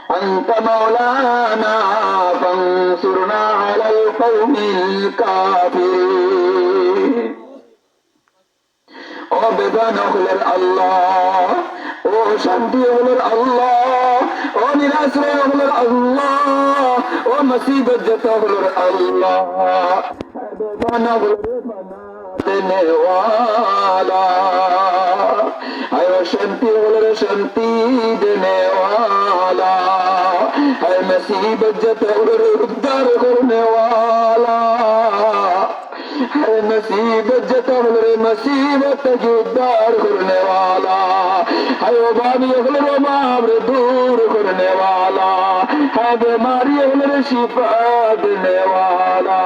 أنت مولانا فانصرنا على القوم الكافرين ও বেদনা হলেন আল্লাহ, ও শান্তি হলেন আল্লাহ, ও নিরাশ্রয় হলেন আল্লাহ, ও মুসিবত যত হলেন আল্লাহ, বেদনা হলেন বানা দেনে ওয়ালা, আয় শান্তি হলেন শান্তি দেনে ওয়ালা, আয় মুসিবত যত হলেন উদ্ধার করনে ওয়ালা, है मुसीबत जत मुसीबत की उद्धार करने वाला, है वो बाबी अगले मामले दूर करने वाला, है बीमारी अगले शिफा देने वाला,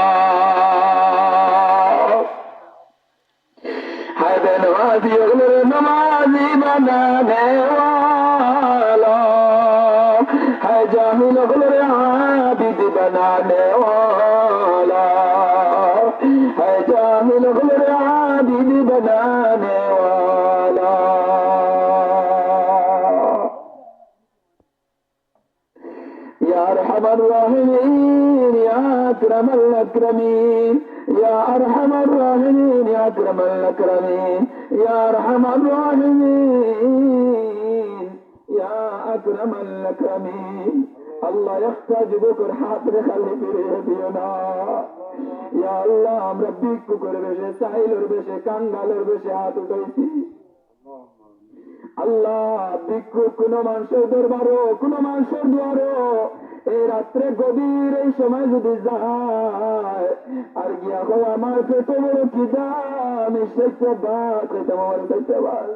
है बेनवाजी अगले नमाजी बनाने वाला, है जाहिल अगले आबिद बनाने वाला, है जाहिल गैर आबिद बनाने वाला। या अरहमर राहिमीन या अकरमल अकरमीन, या अरहमर राहिमीन या अकरमल अकरमीन, या अरहमर राहिमीन या अकरमल अकरमीन। আল্লাহ একটা যুবকের হাত রেখালে ফিরিয়ে দিও না। ইয়া আল্লাহ, আমরা ভিক্ষুকের বেশে, চাইলের বেশে, কাঙ্গালের বেশে হাত উঠাইছি। আল্লাহ, ভিক্ষুক কোন মানুষের দরবারও, কোন মানুষের দুয়ারও এই রাত্রে গভীর এই সময় যদি যায় আর গিয়া কো আমার পেটে বড় খিদা, আমি সেটা ভাত খেতে আমার চাইতে পার।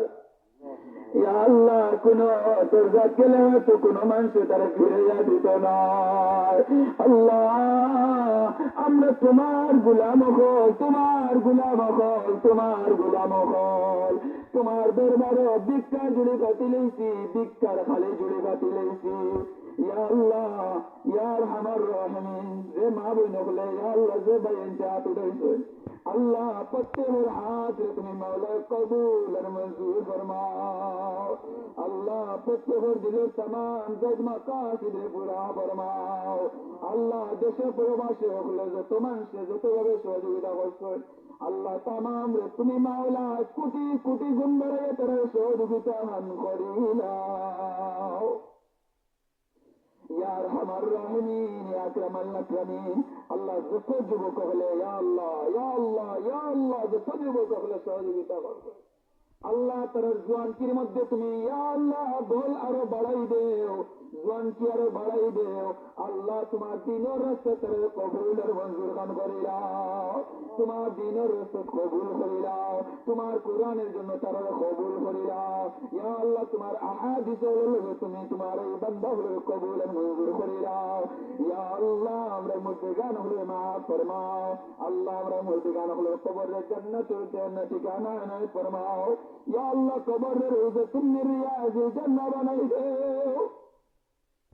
ইয়া আল্লাহ, কোন তোর জাত গেলে হয়তো কোন মানুষ তারা ফিরাইয়া দিত না। আল্লাহ, আমরা তোমার গুলাম হল, তোমার গুলাম হল, তোমার গুলাম হল, তোমার দরবারে ভিক্ষা জুড়ে বাতিলেছি, ভিক্ষার খালি জুড়ে বাতিলেছি। ইয়া আল্লাহ, ইয়া আরহামার রাহিমিন, যে মা বোন হলে ইয়া আল্লাহ, যে ভাই হাত উঠাইছে আল্লাহ, প্রত্যেকের হাত তুমি মাওলা কবুল আর মঞ্জুর ফরমাও। আল্লাহ, প্রত্যেকের দিলের तमाम জজমা কাসিদে পুরা ফরমাও। আল্লাহ, দেশে প্রবাসে হলে যত মানুষে যতভাবে সহযোগিতা করছে আল্লাহ, तमाम রে তুমি মাওলা কোটি কোটি গুণ বেড়ে তারা সহযোগিতা মান করিলাও। ইয়া আরহামার রাহিমিন ইয়া আকরামাল আকরামিন। আল্লাহ, যত যুবক হলে ইয়া আল্লাহ, ইয়া আল্লাহ, ইয়া আল্লাহ, যত যুবক হলে সহযোগিতা করবে আল্লাহ, তার জোয়ানকির মধ্যে তুমি ইয়া আল্লাহ বল আরো বাড়াই দেও, জোয়ানকি আরো বাড়াই দেও আল্লাহ। তোমার দিনের রাস্তা তার কবুল আর মঞ্জুর খান করিলাও, তোমার দিনের রাস্তা কবুল করিলাও, তোমার কোরআনের জন্য তারা কবুল করিলাও। ইয়া আল্লাহ, তোমার আহাদিস তুমি তোমার এই বান্দা হলে কবুল আর মঞ্জুর করিলাও। ইয়া আল্লাহ, আমরা মুর্দেগান হলে মাফ ফরমাও। আল্লাহ, আমরা মুর্দেগান হলে কবরের জান্নাতুল জান্নাত ঠিকানা এনায়েত ফরমাও। ইয়া আল্লাহ, কবরের রোজা তুমি রিয়াজুল জান্নাহ বানাই দেও।